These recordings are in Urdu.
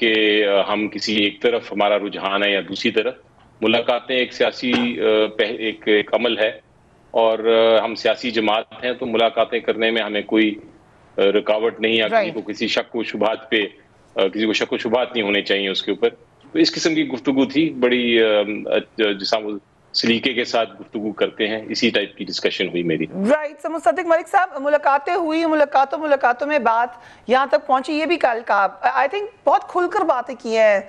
کہ ہم کسی ایک طرف ہمارا رجحان ہے یا دوسری طرف. ملاقاتیں ایک سیاسی ایک عمل ہے اور ہم سیاسی جماعت ہیں, تو ملاقاتیں کرنے میں ہمیں کوئی رکاوٹ نہیں, یا کسی کو کسی شک و شبہات پہ کسی کو شک و شبہات نہیں ہونے چاہیے اس کے اوپر. تو اس قسم کی گفتگو تھی, بڑی جس ہم سلیقے کے ساتھ گفتگو کرتے ہیں, اسی ٹائپ کی ڈسکشن ہوئی میری. رائٹ. مصدق ملک صاحب, ملاقاتیں ہوئی, ملاقاتوں میں بات یہاں تک پہنچی, یہ بھی کل کہا, آئی تھنک بہت کھل کر باتیں کی ہیں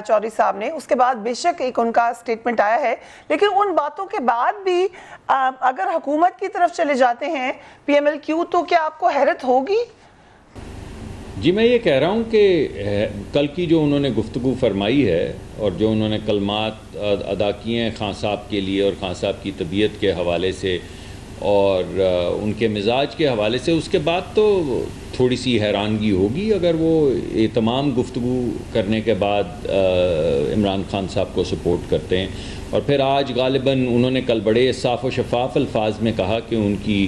چودھری صاحب نے. اس کے بعد بے شک ایک ان کا سٹیٹمنٹ آیا ہے, لیکن ان باتوں کے بعد بھی اگر حکومت کی طرف چلے جاتے ہیں پی ایم ایل کیو, تو کیا آپ کو حیرت ہوگی؟ جی میں یہ کہہ رہا ہوں کہ کل کی جو انہوں نے گفتگو فرمائی ہے اور جو انہوں نے کلمات ادا کیے ہیں خان صاحب کے لیے اور خان صاحب کی طبیعت کے حوالے سے اور ان کے مزاج کے حوالے سے, اس کے بعد تو تھوڑی سی حیرانگی ہوگی اگر وہ یہ تمام گفتگو کرنے کے بعد عمران خان صاحب کو سپورٹ کرتے ہیں. اور پھر آج غالباً انہوں نے کل بڑے صاف و شفاف الفاظ میں کہا کہ ان کی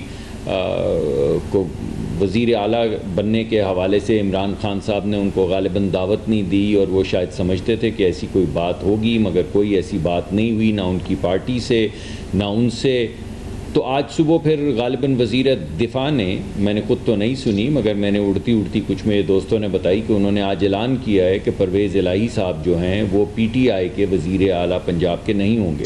کو وزیر اعلیٰ بننے کے حوالے سے عمران خان صاحب نے ان کو غالباً دعوت نہیں دی, اور وہ شاید سمجھتے تھے کہ ایسی کوئی بات ہوگی, مگر کوئی ایسی بات نہیں ہوئی, نہ ان کی پارٹی سے نہ ان سے. تو آج صبح پھر غالباً وزیر دفاع نے, میں نے خود تو نہیں سنی مگر میں نے اڑتی کچھ میرے دوستوں نے بتائی کہ انہوں نے آج اعلان کیا ہے کہ پرویز الہی صاحب جو ہیں وہ پی ٹی آئی کے وزیر اعلیٰ پنجاب کے نہیں ہوں گے.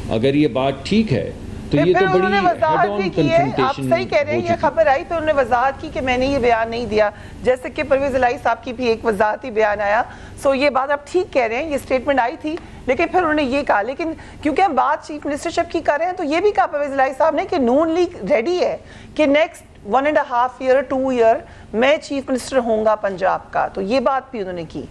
اگر یہ بات ٹھیک ہے تو یہ تو بڑی ہیڈ آن کنفرنٹیشن. آپ صحیح کہہ رہے ہیں, یہ خبر آئی پھر انہوں نے وضاحت کی کہ میں نے یہ بیان نہیں دیا, جیسے کہ پرویز الہی صاحب کی بھی ایک وضاحتی بیان آیا. سو یہ بات آپ ٹھیک کہہ رہے ہیں, یہ سٹیٹمنٹ آئی تھی لیکن پھر انہوں نے یہ کہا. لیکن کیونکہ ہم بات چیف منسٹرشپ کی کر رہے ہیں تو یہ بھی کہا پرویز الہی صاحب نے کہ نون لیگ ریڈی ہے کہ نیکسٹ 1.5 ایئر 2 ایئر میں چیف منسٹر ہوں گا پنجاب کا. تو یہ بات بھی انہوں نے کی.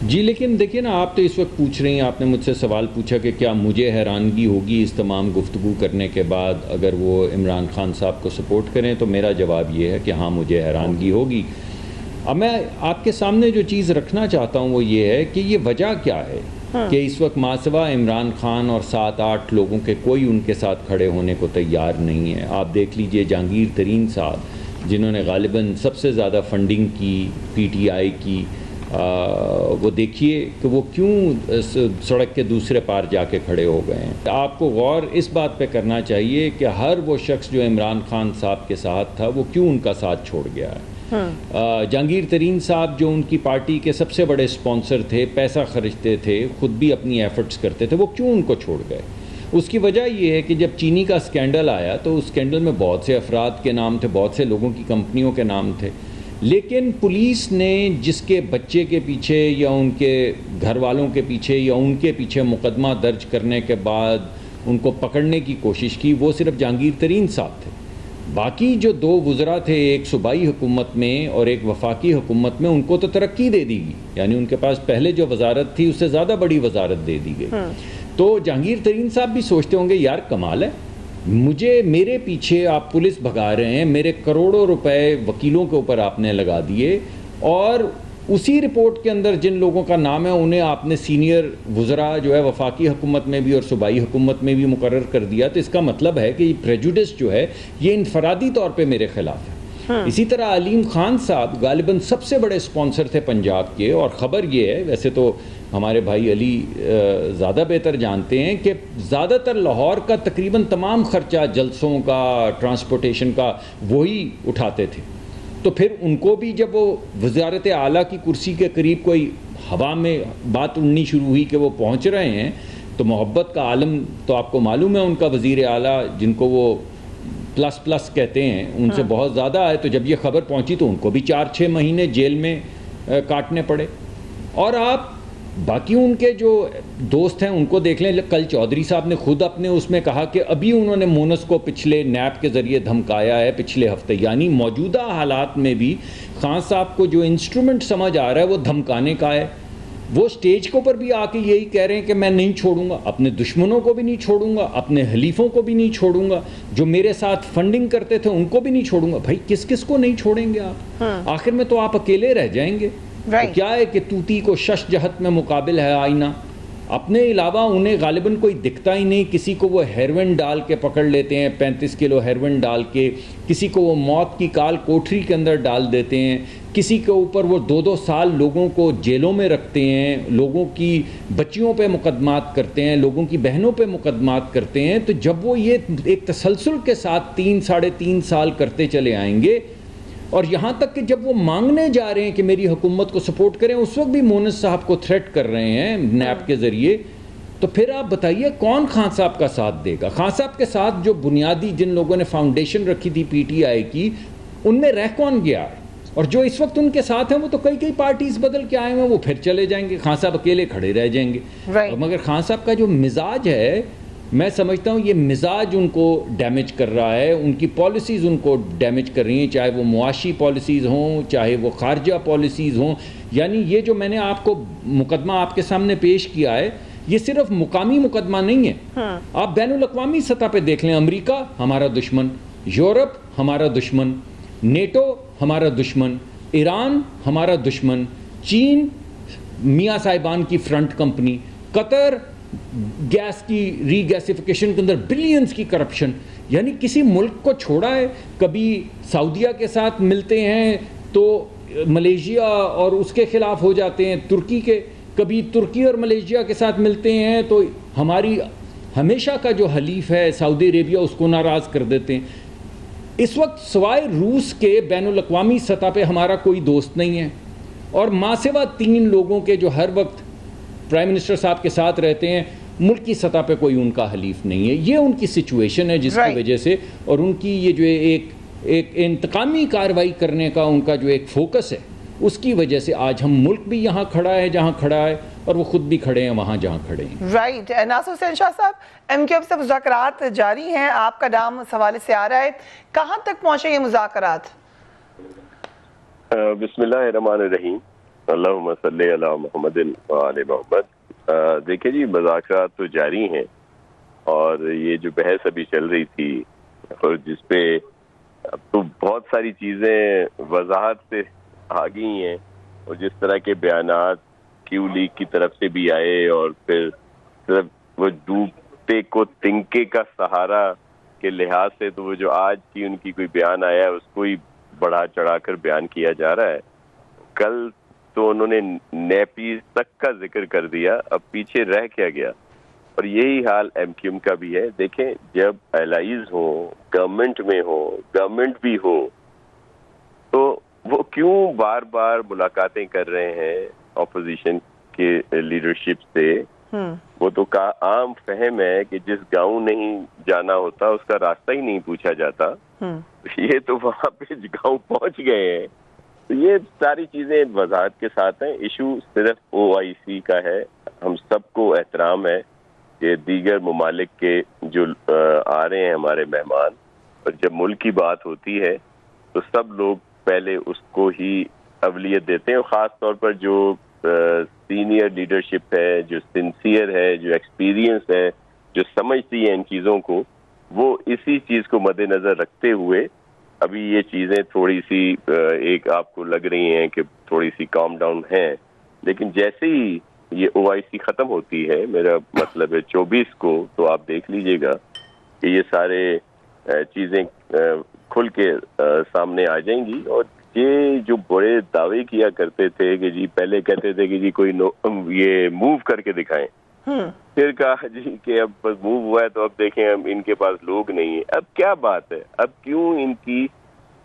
جی لیکن دیکھیے نا, آپ تو اس وقت پوچھ رہی ہیں, آپ نے مجھ سے سوال پوچھا کہ کیا مجھے حیرانگی ہوگی اس تمام گفتگو کرنے کے بعد اگر وہ عمران خان صاحب کو سپورٹ کریں. تو میرا جواب یہ ہے کہ ہاں مجھے حیرانگی ہوگی. اب میں آپ کے سامنے جو چیز رکھنا چاہتا ہوں وہ یہ ہے کہ یہ وجہ کیا ہے کہ اس وقت ماسوا عمران خان اور 7-8 لوگوں کے کوئی ان کے ساتھ کھڑے ہونے کو تیار نہیں ہے. آپ دیکھ لیجئے جہانگیر ترین صاحب جنہوں نے غالباً سب سے زیادہ فنڈنگ کی پی ٹی آئی کی, وہ دیکھیے کہ وہ کیوں سڑک کے دوسرے پار جا کے کھڑے ہو گئے ہیں. آپ کو غور اس بات پہ کرنا چاہیے کہ ہر وہ شخص جو عمران خان صاحب کے ساتھ تھا وہ کیوں ان کا ساتھ چھوڑ گیا ہے. جہانگیر ترین صاحب جو ان کی پارٹی کے سب سے بڑے سپانسر تھے, پیسہ خرچتے تھے, خود بھی اپنی ایفرٹس کرتے تھے, وہ کیوں ان کو چھوڑ گئے؟ اس کی وجہ یہ ہے کہ جب چینی کا سکینڈل آیا تو اس سکینڈل میں بہت سے افراد کے نام تھے, بہت سے لوگوں کی کمپنیوں کے نام تھے, لیکن پولیس نے جس کے بچے کے پیچھے یا ان کے گھر والوں کے پیچھے یا ان کے پیچھے مقدمہ درج کرنے کے بعد ان کو پکڑنے کی کوشش کی, وہ صرف جہانگیر ترین صاحب تھے. باقی جو 2 وزراء تھے, ایک صوبائی حکومت میں اور ایک وفاقی حکومت میں, ان کو تو ترقی دے دی گئی, یعنی ان کے پاس پہلے جو وزارت تھی اس سے زیادہ بڑی وزارت دے دی گئی. تو جہانگیر ترین صاحب بھی سوچتے ہوں گے یار کمال ہے, میرے پیچھے آپ پولیس بھگا رہے ہیں, میرے کروڑوں روپے وکیلوں کے اوپر آپ نے لگا دیے, اور اسی رپورٹ کے اندر جن لوگوں کا نام ہے انہیں آپ نے سینئر وزراء جو ہے وفاقی حکومت میں بھی اور صوبائی حکومت میں بھی مقرر کر دیا. تو اس کا مطلب ہے کہ یہ پریجوڈس جو ہے یہ انفرادی طور پہ میرے خلاف ہے. اسی طرح علیم خان صاحب غالباً سب سے بڑے سپانسر تھے پنجاب کے, اور خبر یہ ہے, ویسے تو ہمارے بھائی علی زیادہ بہتر جانتے ہیں کہ زیادہ تر لاہور کا تقریباً تمام خرچہ جلسوں کا, ٹرانسپورٹیشن کا وہی اٹھاتے تھے. تو پھر ان کو بھی جب وہ وزارت اعلیٰ کی کرسی کے قریب کوئی ہوا میں بات اڑنی شروع ہوئی کہ وہ پہنچ رہے ہیں, تو محبت کا عالم تو آپ کو معلوم ہے ان کا وزیر اعلیٰ جن کو وہ پلس کہتے ہیں, ان سے بہت زیادہ ہے. تو جب یہ خبر پہنچی تو ان کو بھی 4-6 مہینے جیل میں کاٹنے پڑے. اور آپ باقی ان کے جو دوست ہیں ان کو دیکھ لیں. کل چودھری صاحب نے خود اپنے اس میں کہا کہ ابھی انہوں نے مونس کو پچھلے نیب کے ذریعے دھمکایا ہے پچھلے ہفتے, یعنی موجودہ حالات میں بھی خان صاحب کو جو انسٹرومنٹ سمجھ آ رہا ہے وہ دھمکانے کا ہے. وہ سٹیج کے اوپر بھی آ کے یہی کہہ رہے ہیں کہ میں نہیں چھوڑوں گا, اپنے دشمنوں کو بھی نہیں چھوڑوں گا, اپنے حلیفوں کو بھی نہیں چھوڑوں گا, جو میرے ساتھ فنڈنگ کرتے تھے ان کو بھی نہیں چھوڑوں گا. بھائی کس کس کو نہیں چھوڑیں گے آپ؟ آخر میں تو آپ اکیلے رہ جائیں گے. کیا ہے کہ توتی کو شش جہت میں مقابل ہے آئینہ. اپنے علاوہ انہیں غالباً کوئی دکھتا ہی نہیں. کسی کو وہ ہیروئن ڈال کے پکڑ لیتے ہیں, 35 کلو ہیروئن ڈال کے, کسی کو وہ موت کی کال کوٹری کے اندر ڈال دیتے ہیں, کسی کے اوپر وہ 2-2 سال لوگوں کو جیلوں میں رکھتے ہیں, لوگوں کی بچیوں پہ مقدمات کرتے ہیں, لوگوں کی بہنوں پہ مقدمات کرتے ہیں. تو جب وہ یہ ایک تسلسل کے ساتھ 3-3.5 سال کرتے چلے آئیں گے, اور یہاں تک کہ جب وہ مانگنے جا رہے ہیں کہ میری حکومت کو سپورٹ کریں, اس وقت بھی مونس صاحب کو تھریٹ کر رہے ہیں نیب کے ذریعے, تو پھر آپ بتائیے کون خان صاحب کا ساتھ دے گا؟ خان صاحب کے ساتھ جو بنیادی جن لوگوں نے فاؤنڈیشن رکھی تھی پی ٹی آئی کی, ان میں رہ کون گیا ہے؟ اور جو اس وقت ان کے ساتھ ہیں وہ تو کئی پارٹیز بدل کے آئے ہیں, وہ پھر چلے جائیں گے. خان صاحب اکیلے کھڑے رہ جائیں گے. مگر خان صاحب کا جو مزاج ہے, میں سمجھتا ہوں یہ مزاج ان کو ڈیمیج کر رہا ہے, ان کی پالیسیز ان کو ڈیمیج کر رہی ہیں, چاہے وہ معاشی پالیسیز ہوں, چاہے وہ خارجہ پالیسیز ہوں. یعنی یہ جو میں نے آپ کو مقدمہ آپ کے سامنے پیش کیا ہے, یہ صرف مقامی مقدمہ نہیں ہے. آپ بین الاقوامی سطح پہ دیکھ لیں, امریکہ ہمارا دشمن, یورپ ہمارا دشمن, نیٹو ہمارا دشمن, ایران ہمارا دشمن, چین میاں صاحبان کی فرنٹ کمپنی, قطر گیس کی ری گیسیفیکیشن کے اندر بلینز کی کرپشن. یعنی کسی ملک کو چھوڑا ہے, کبھی سعودیہ کے ساتھ ملتے ہیں تو ملیشیا اور اس کے خلاف ہو جاتے ہیں, ترکی کے, کبھی ترکی اور ملیشیا کے ساتھ ملتے ہیں تو ہماری ہمیشہ کا جو حلیف ہے سعودی عربیہ اس کو ناراض کر دیتے ہیں. اس وقت سوائے روس کے بین الاقوامی سطح پہ ہمارا کوئی دوست نہیں ہے, اور ماں سوا 3 لوگوں کے جو ہر وقت پرائم منسٹر صاحب کے ساتھ رہتے ہیں, ملک کی سطح پہ کوئی ان کا حلیف نہیں ہے. یہ ان کی سچویشن ہے جس کی وجہ سے, اور ان کی یہ جو ایک انتقامی کارروائی کرنے کا ان کا جو ایک فوکس ہے, اس کی وجہ سے آج ہم ملک بھی یہاں کھڑا ہے جہاں کھڑا ہے, اور وہ خود بھی کھڑے ہیں وہاں جہاں کھڑے ہیں. رائٹ. ناصر حسین شاہ صاحب, ایم کیو ایم سے مذاکرات جاری ہیں, آپ کا نام اس حوالے سے آ رہا ہے, کہاں تک پہنچے یہ مذاکرات؟ بسم اللہ الرحمن الرحیم, اللہم صلی علی محمد وآل محمد. دیکھیں جی, مذاکرات تو جاری ہیں, اور یہ جو بحث ابھی چل رہی تھی, اور جس پہ اب تو بہت ساری چیزیں وضاحت سے آ گئی ہیں, اور جس طرح کے بیانات کیو لیگ کی طرف سے بھی آئے, اور پھر صرف وہ ڈوبتے کو تنکے کا سہارا کے لحاظ سے تو وہ جو آج کی ان کی کوئی بیان آیا ہے اس کو ہی بڑھا چڑھا کر بیان کیا جا رہا ہے. کل تو انہوں نے نیپیز تک کا ذکر کر دیا, اب پیچھے رہ کیا گیا؟ اور یہی حال ایم کیو ایم کا بھی ہے. دیکھیں, جب الائیز ہو, گورنمنٹ میں ہو, گورنمنٹ بھی ہو, تو وہ کیوں بار بار ملاقاتیں کر رہے ہیں اپوزیشن کے لیڈرشپ سے؟ وہ تو عام فہم ہے کہ جس گاؤں نہیں جانا ہوتا اس کا راستہ ہی نہیں پوچھا جاتا. یہ تو وہاں پہ گاؤں پہنچ گئے ہیں. تو یہ ساری چیزیں وضاحت کے ساتھ ہیں. ایشو صرف او آئی سی کا ہے. ہم سب کو احترام ہے کہ دیگر ممالک کے جو آ رہے ہیں ہمارے مہمان, اور جب ملک کی بات ہوتی ہے تو سب لوگ پہلے اس کو ہی اولویت دیتے ہیں, اور خاص طور پر جو سینئر لیڈرشپ ہے, جو سنسیئر ہے, جو ایکسپیرینس ہے, جو سمجھتی ہے ان چیزوں کو, وہ اسی چیز کو مد نظر رکھتے ہوئے ابھی یہ چیزیں تھوڑی سی ایک آپ کو لگ رہی ہیں کہ تھوڑی سی کام ڈاؤن ہیں. لیکن جیسے ہی یہ او آئی سی ختم ہوتی ہے, میرا مطلب ہے 24 کو, تو آپ دیکھ لیجئے گا کہ یہ سارے چیزیں کھل کے سامنے آ جائیں گی. اور یہ جو بڑے دعوے کیا کرتے تھے کہ جی پہلے کہتے تھے کہ جی کوئی یہ موو کر کے دکھائیں, پھر کہا جی کہ اب بس موو ہوا ہے تو اب دیکھیں اب ان کے پاس لوگ نہیں ہیں. اب کیا بات ہے, اب کیوں ان کی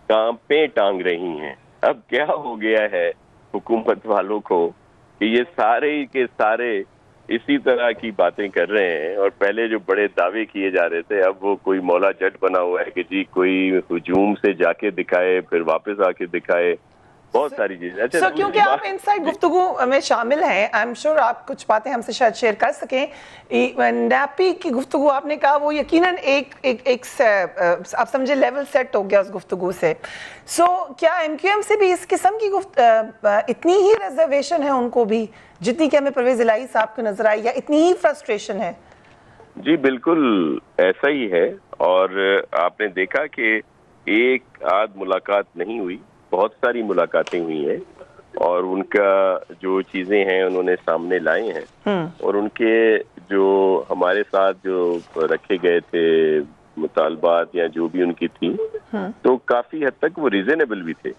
ٹانپیں ٹانگ رہی ہیں؟ اب کیا ہو گیا ہے حکومت والوں کو کہ یہ سارے کے سارے اسی طرح کی باتیں کر رہے ہیں؟ اور پہلے جو بڑے دعوے کیے جا رہے تھے, اب وہ کوئی مولا جٹ بنا ہوا ہے کہ جی کوئی ہجوم سے جا کے دکھائے, پھر واپس آ کے دکھائے, بہت ساری چیزیں. سر, کیونکہ آپ ان سائڈ گفتگو میں شامل ہیں, آئی ایم شیور آپ کچھ باتیں ہم سے شاید شیئر کر سکیں. نیپی کی گفتگو آپ نے کہا, وہ یقیناً ایک آپ سمجھے لیول سیٹ ہو گیا اس گفتگو سے. سو کیا ایم کیو ایم سے بھی اس قسم کی اتنی ہی ریزرویشن ہے ان کو بھی جتنی کہ ہمیں پرویز الہی صاحب کو نظر آئی, یا اتنی ہی فرسٹریشن ہے؟ جی بالکل ایسا ہی ہے. اور آپ نے دیکھا کہ ایک آدھ ملاقات نہیں ہوئی, بہت ساری ملاقاتیں ہوئی ہیں. اور ان کا جو چیزیں ہیں انہوں نے سامنے لائے ہیں، اور ان کے جو ہمارے ساتھ جو رکھے گئے تھے مطالبات یا جو بھی ان کی تھی، تو کافی حد تک وہ ریزنیبل بھی تھے.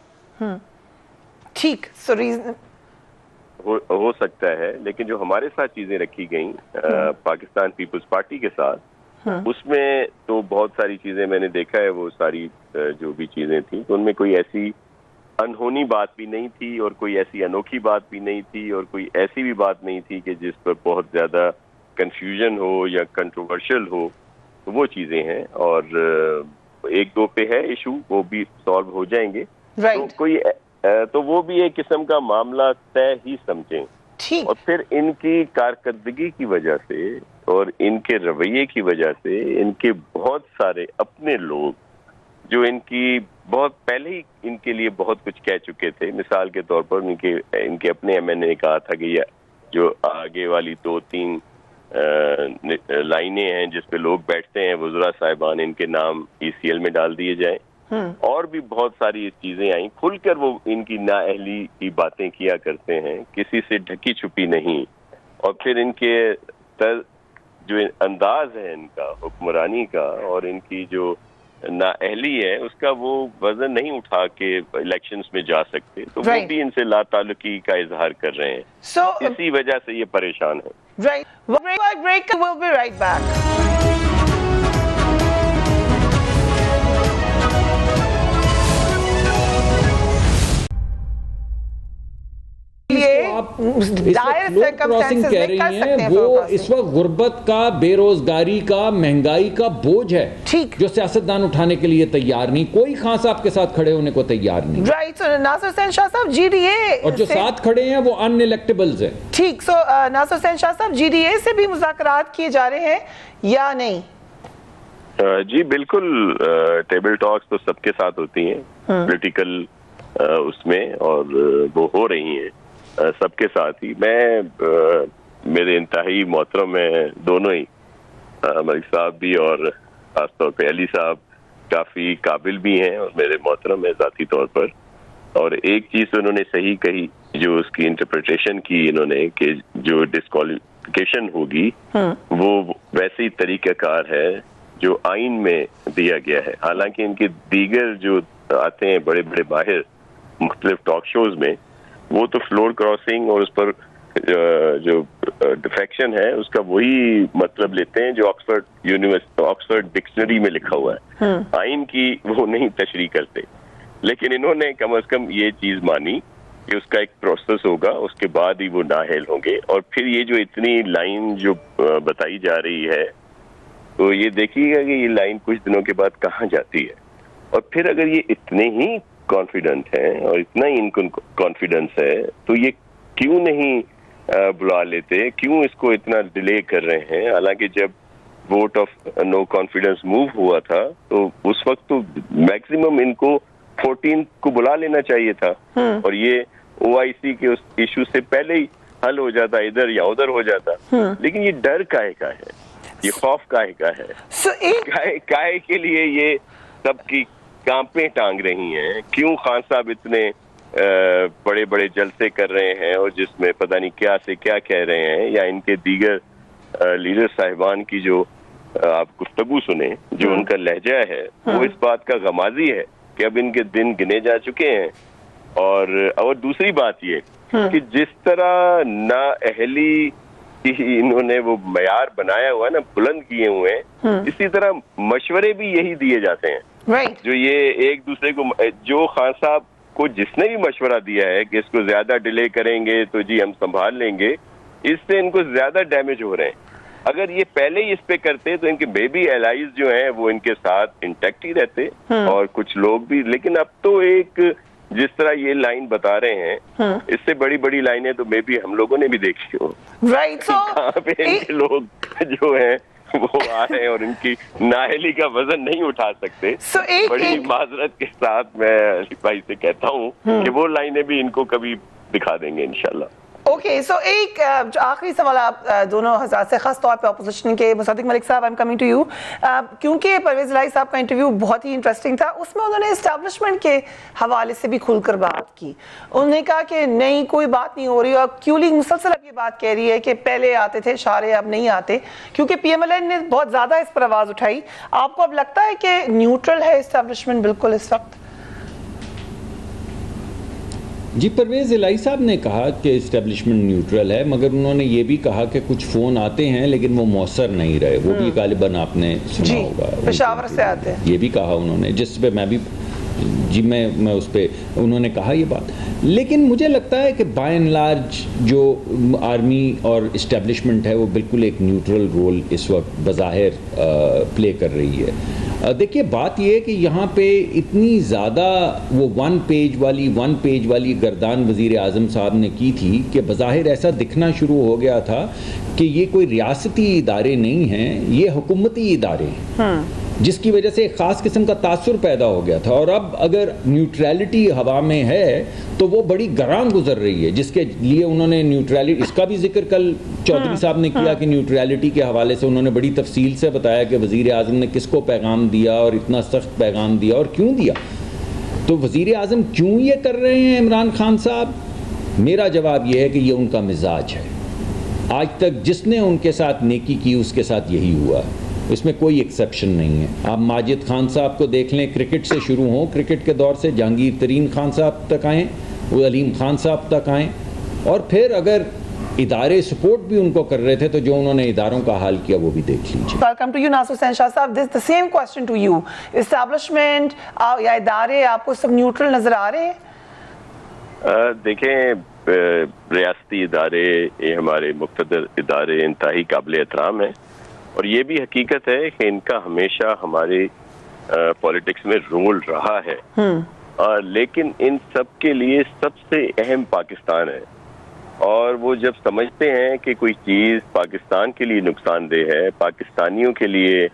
ٹھیک، ہو سکتا ہے، لیکن جو ہمارے ساتھ چیزیں رکھی گئیں پاکستان پیپلز پارٹی کے ساتھ، اس میں تو بہت ساری چیزیں میں نے دیکھا ہے، وہ ساری جو بھی چیزیں تھیں تو ان میں کوئی ایسی انہونی بات بھی نہیں تھی اور کوئی ایسی انوکھی بات بھی نہیں تھی اور کوئی ایسی بھی بات نہیں تھی کہ جس پر بہت زیادہ کنفیوژن ہو یا کنٹروورشل ہو. تو وہ چیزیں ہیں، اور ایک دو پہ ہے ایشو، وہ بھی سالو ہو جائیں گے. تو وہ بھی ایک قسم کا معاملہ طے ہی سمجھیں. اور پھر ان کی کارکردگی کی وجہ سے اور ان کے رویے کی وجہ سے ان کے بہت سارے اپنے لوگ جو ان کی بہت پہلے ہی ان کے لیے بہت کچھ کہہ چکے تھے. مثال کے طور پر ان کے اپنے ایم این اے نے کہا تھا کہ یہ جو آگے والی 2-3 لائنیں ہیں جس پہ لوگ بیٹھتے ہیں وزراء صاحبان، ان کے نام ECL میں ڈال دیے جائیں. اور بھی بہت ساری چیزیں آئیں، کھل کر وہ ان کی نااہلی کی باتیں کیا کرتے ہیں، کسی سے ڈھکی چھپی نہیں. اور پھر ان کے جو انداز ہے ان کا حکمرانی کا اور ان کی جو نااہلی ہے اس کا وہ وزن نہیں اٹھا کے الیکشنز میں جا سکتے. تو وہ بھی ان سے لا تعلقی کا اظہار کر رہے ہیں، اسی وجہ سے یہ پریشان ہیں. کہہ رہی ہیں وہ اس وقت غربت کا، بے روزگاری کا، مہنگائی کا بوجھ ہے جو سیاستدان اٹھانے کے لیے تیار نہیں. کوئی خان صاحب کے ساتھ کھڑے ہونے کو تیار نہیں. ناصر حسین شاہ صاحب GDA اور جو ساتھ کھڑے ہیں وہ ان الیکٹیبلز ہیں. ٹھیک، ناصر حسین شاہ صاحب GDA سے بھی مذاکرات کیے جا رہے ہیں یا نہیں؟ جی بالکل، ٹیبل ٹاکس تو سب کے ساتھ ہوتی ہیں پولیٹیکل اس میں، اور وہ ہو رہی ہیں سب کے ساتھ ہی. میرے انتہائی محترم ہیں دونوں ہی، ملک صاحب بھی اور خاص طور پہ علی صاحب کافی قابل بھی ہیں اور میرے محترم ہیں ذاتی طور پر. اور ایک چیز انہوں نے صحیح کہی جو اس کی انٹرپریٹیشن کی انہوں نے کہ جو ڈسکوالیفیکیشن ہوگی وہ ویسے ہی طریقہ کار ہے جو آئین میں دیا گیا ہے. حالانکہ ان کے دیگر جو آتے ہیں بڑے بڑے باہر مختلف ٹاک شوز میں، وہ تو فلور کراسنگ اور اس پر جو ڈیفیکشن ہے اس کا وہی مطلب لیتے ہیں جو آکسفورڈ ڈکشنری میں لکھا ہوا ہے، آئین کی وہ نہیں تشریح کرتے. لیکن انہوں نے کم از کم یہ چیز مانی کہ اس کا ایک پروسیس ہوگا، اس کے بعد ہی وہ نااہل ہوں گے. اور پھر یہ جو اتنی لائن جو بتائی جا رہی ہے تو یہ دیکھیے گا کہ یہ لائن کچھ دنوں کے بعد کہاں جاتی ہے. اور پھر اگر یہ اتنے ہی کانفیڈنٹ ہیں اور اتنا ہی ان کو کانفیڈنس ہے تو یہ کیوں نہیں بلا لیتے، کیوں اس کو اتنا ڈیلے کر رہے ہیں؟ حالانکہ جب vote of no confidence move ہوا تھا تو اس وقت تو میکسیمم ان کو 14 کو بلا لینا چاہیے تھا اور یہ OIC کے اس ایشو سے پہلے ہی حل ہو جاتا، ادھر یا ادھر ہو جاتا. لیکن یہ ڈر کاہے کا ہے، یہ خوف کاہے کا ہے، کاہے کے لیے یہ سب کی کانپیں ٹانگ رہی ہیں؟ کیوں خان صاحب اتنے بڑے بڑے جلسے کر رہے ہیں اور جس میں پتہ نہیں کیا سے کیا کہہ رہے ہیں، یا ان کے دیگر لیڈر صاحبان کی جو آپ گفتگو سنیں، جو ان کا لہجہ ہے وہ اس بات کا غمازی ہے کہ اب ان کے دن گنے جا چکے ہیں. اور دوسری بات یہ کہ جس طرح نااہلی انہوں نے وہ معیار بنایا ہوا ہے نا، بلند کیے ہوئے ہیں، اسی طرح مشورے بھی یہی دیے جاتے ہیں جو یہ ایک دوسرے کو، جو خان صاحب کو جس نے بھی مشورہ دیا ہے کہ اس کو زیادہ ڈیلے کریں گے تو جی ہم سنبھال لیں گے، اس سے ان کو زیادہ ڈیمیج ہو رہے ہیں. اگر یہ پہلے ہی اس پہ کرتے تو ان کے بیبی الائز جو ہیں وہ ان کے ساتھ انٹیکٹ ہی رہتے اور کچھ لوگ بھی. لیکن اب تو ایک جس طرح یہ لائن بتا رہے ہیں اس سے بڑی بڑی لائنیں تو مے بی ہم لوگوں نے بھی دیکھی ہو. کہاں پہ ان کے لوگ جو ہیں وہ آ رہے ہیں اور ان کی نااہلی کا وزن نہیں اٹھا سکتے. بڑی معذرت کے ساتھ میں علی بھائی سے کہتا ہوں کہ وہ لائنیں بھی ان کو کبھی دکھا دیں گے انشاءاللہ. اوکے سو ایک جو آخری سوال آپ دونوں حضرات سے خاص طور پہ اپوزیشن کے مصدق ملک صاحب I am coming to you, کیونکہ پرویز الہی صاحب کا انٹرویو بہت ہی انٹرسٹنگ تھا، اس میں انہوں نے اسٹیبلشمنٹ کے حوالے سے بھی کھل کر بات کی. انہوں نے کہا کہ نہیں کوئی بات نہیں ہو رہی، اور کیو لیگ مسلسل اب یہ بات کہہ رہی ہے کہ پہلے آتے تھے اشارے اب نہیں آتے، کیونکہ پی ایم ایل این نے بہت زیادہ اس پر آواز اٹھائی. آپ کو اب لگتا ہے کہ نیوٹرل ہے اسٹیبلشمنٹ بالکل اس وقت؟ جی پرویز الہی صاحب نے کہا کہ اسٹیبلشمنٹ نیوٹرل ہے، مگر انہوں نے یہ بھی کہا کہ کچھ فون آتے ہیں لیکن وہ مؤثر نہیں رہے. وہ بھی غالباً آپ نے سنا ہوگا، پشاور سے آتے ہیں، یہ بھی کہا انہوں نے، جس پہ میں بھی جی میں اس پہ انہوں نے کہا یہ بات. لیکن مجھے لگتا ہے کہ بائی اینڈ لارج جو آرمی اور اسٹیبلشمنٹ ہے وہ بالکل ایک نیوٹرل رول اس وقت بظاہر پلے کر رہی ہے. دیکھیے بات یہ ہے کہ یہاں پہ اتنی زیادہ وہ ون پیج والی گردان وزیر اعظم صاحب نے کی تھی کہ بظاہر ایسا دکھنا شروع ہو گیا تھا کہ یہ کوئی ریاستی ادارے نہیں ہیں، یہ حکومتی ادارے ہیں، جس کی وجہ سے ایک خاص قسم کا تاثر پیدا ہو گیا تھا. اور اب اگر نیوٹرلٹی ہوا میں ہے تو وہ بڑی گراں گزر رہی ہے، جس کے لیے انہوں نے نیوٹرلٹی، اس کا بھی ذکر کل چودھری صاحب نے کیا کہ نیوٹرلٹی کے حوالے سے انہوں نے بڑی تفصیل سے بتایا کہ وزیر اعظم نے کس کو پیغام دیا اور اتنا سخت پیغام دیا اور کیوں دیا. تو وزیر اعظم کیوں یہ کر رہے ہیں عمران خان صاحب؟ میرا جواب یہ ہے کہ یہ ان کا مزاج ہے. آج تک جس نے ان کے ساتھ نیکی کی اس کے ساتھ یہی ہوا، اس میں کوئی ایکسیپشن نہیں ہے. آپ ماجد خان صاحب کو دیکھ لیں، کرکٹ سے شروع ہوں، کرکٹ کے دور سے جہانگیر ترین خان صاحب تک آئیں، وہ علیم خان صاحب تک آئیں، اور پھر اگر ادارے سپورٹ بھی ان کو کر رہے تھے تو جو انہوں نے اداروں کا حال کیا وہ بھی دیکھ لیجیے. Welcome to you Nasir Hussain Shah Sahab. This the same question to you. Establishment یا ادارے آپ کو سب نیوٹرل نظر آ رہے ہیں؟ دیکھیں ریاستی ادارے، یہ ہمارے مقتدر ادارے انتہائی قابل احترام ہیں، اور یہ بھی حقیقت ہے کہ ان کا ہمیشہ ہمارے پولیٹکس میں رول رہا ہے. لیکن ان سب کے لیے سب سے اہم پاکستان ہے، اور وہ جب سمجھتے ہیں کہ کوئی چیز پاکستان کے لیے نقصان دہ ہے، پاکستانیوں کے لیے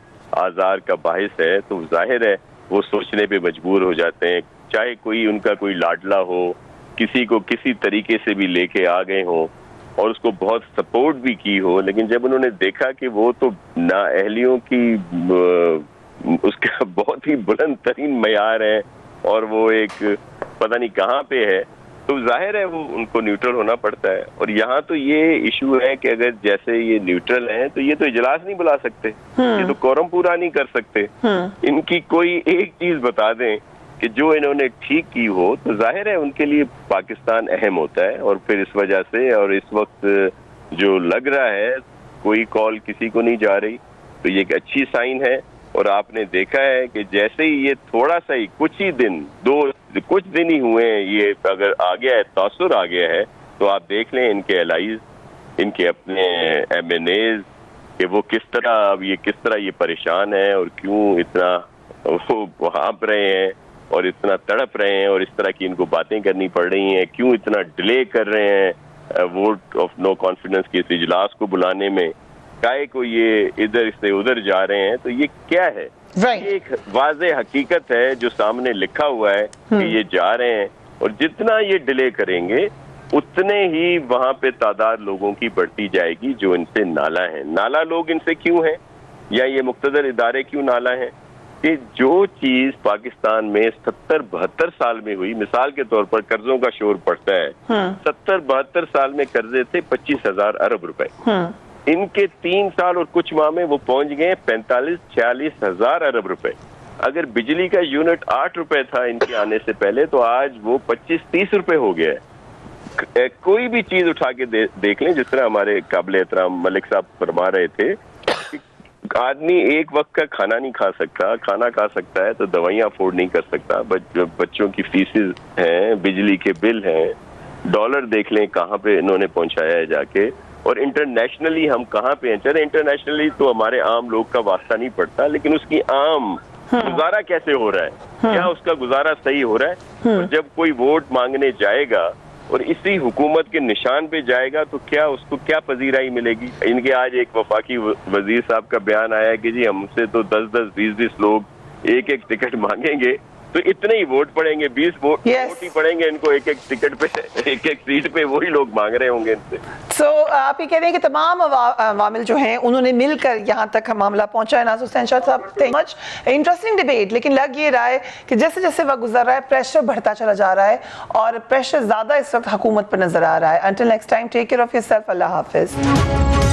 آزار کا باعث ہے، تو ظاہر ہے وہ سوچنے پہ مجبور ہو جاتے ہیں. چاہے کوئی ان کا کوئی لاڈلا ہو، کسی کو کسی طریقے سے بھی لے کے آ گئے ہوں اور اس کو بہت سپورٹ بھی کی ہو، لیکن جب انہوں نے دیکھا کہ وہ تو نااہلیوں کی اس کا بہت ہی بلند ترین معیار ہے اور وہ ایک پتہ نہیں کہاں پہ ہے، تو ظاہر ہے وہ ان کو نیوٹرل ہونا پڑتا ہے. اور یہاں تو یہ ایشو ہے کہ اگر جیسے یہ نیوٹرل ہیں تو یہ تو اجلاس نہیں بلا سکتے، یہ تو کورم پورا نہیں کر سکتے. ان کی کوئی ایک چیز بتا دیں کہ جو انہوں نے ٹھیک کی ہو تو ظاہر ہے ان کے لیے پاکستان اہم ہوتا ہے. اور پھر اس وجہ سے، اور اس وقت جو لگ رہا ہے کوئی کال کسی کو نہیں جا رہی، تو یہ ایک اچھی سائن ہے. اور آپ نے دیکھا ہے کہ جیسے ہی یہ تھوڑا سا ہی کچھ دن ہی ہوئے ہیں، یہ اگر آ گیا ہے، تاثر آ گیا ہے، تو آپ دیکھ لیں ان کے الائز، ان کے اپنے ایم این ایز، کہ وہ کس طرح یہ پریشان ہیں اور کیوں اتنا وہ ہانپ رہے ہیں اور اتنا تڑپ رہے ہیں، اور اس طرح کی ان کو باتیں کرنی پڑ رہی ہیں، کیوں اتنا ڈیلے کر رہے ہیں ووٹ آف نو کانفیڈنس کے اس اجلاس کو بلانے میں، کائے کو یہ ادھر سے ادھر جا رہے ہیں. تو یہ کیا ہے؟ یہ ایک واضح حقیقت ہے جو سامنے لکھا ہوا ہے کہ یہ جا رہے ہیں، اور جتنا یہ ڈیلے کریں گے اتنے ہی وہاں پہ تعداد لوگوں کی بڑھتی جائے گی جو ان سے نالا ہیں. نالا لوگ ان سے کیوں ہیں، یا یہ مقتدر ادارے کیوں نالا ہیں؟ کہ جو چیز پاکستان میں 70-72 سال میں ہوئی، مثال کے طور پر قرضوں کا شور پڑتا ہے، 70-72 سال میں قرضے تھے 25,000 ارب روپے، ان کے 3 سال اور کچھ ماہ میں وہ پہنچ گئے 45-46 ہزار ارب روپے. اگر بجلی کا یونٹ 8 روپے تھا ان کے آنے سے پہلے، تو آج وہ 25-30 روپے ہو گیا ہے. کوئی بھی چیز اٹھا کے دیکھ لیں، جس طرح ہمارے قابل احترام ملک صاحب فرما رہے تھے، آدمی ایک وقت کا کھانا نہیں کھا سکتا، کھانا کھا سکتا ہے تو دوائیاں افورڈ نہیں کر سکتا، بچوں کی فیسز ہیں، بجلی کے بل ہیں، ڈالر دیکھ لیں کہاں پہ انہوں نے پہنچایا ہے جا کے. اور انٹرنیشنلی ہم کہاں پہ ہیں؟ چلے انٹرنیشنلی تو ہمارے عام لوگ کا واسطہ نہیں پڑتا، لیکن اس کی عام گزارا کیسے ہو رہا ہے، کیا اس کا گزارا صحیح ہو رہا ہے؟ اور جب کوئی ووٹ مانگنے جائے گا اور اسی حکومت کے نشان پہ جائے گا تو کیا اس کو کیا پذیرائی ملے گی؟ ان کے آج ایک وفاقی وزیر صاحب کا بیان آیا ہے کہ جی ہم سے تو 10-10 20-20 لوگ ایک ٹکٹ مانگیں گے تو اتنے ہی ووٹ پڑیں گے, 20 ووٹ Yes. ہی پڑیں گے ان کو, ایک ایک ٹکٹ پہ, ایک ایک سیٹ پہ وہی لوگ مانگ رہے ہوں گے ان سے. سو آپ یہ کہہ رہے ہیں کہ تمام عوامل جو ہیں انہوں نے مل کر یہاں تک معاملہ پہنچا ہے. ناصر حسین شاہ صاحب, تھینک مچ, انٹرسٹنگ ڈیبیٹ. لیکن لگ یہ رہا ہے کہ جیسے جیسے وقت گزر رہا ہے پریشر بڑھتا چلا جا رہا ہے اور پریشر زیادہ اس وقت حکومت پر نظر آ رہا ہے. Until next time, take care of yourself. اللہ حافظ.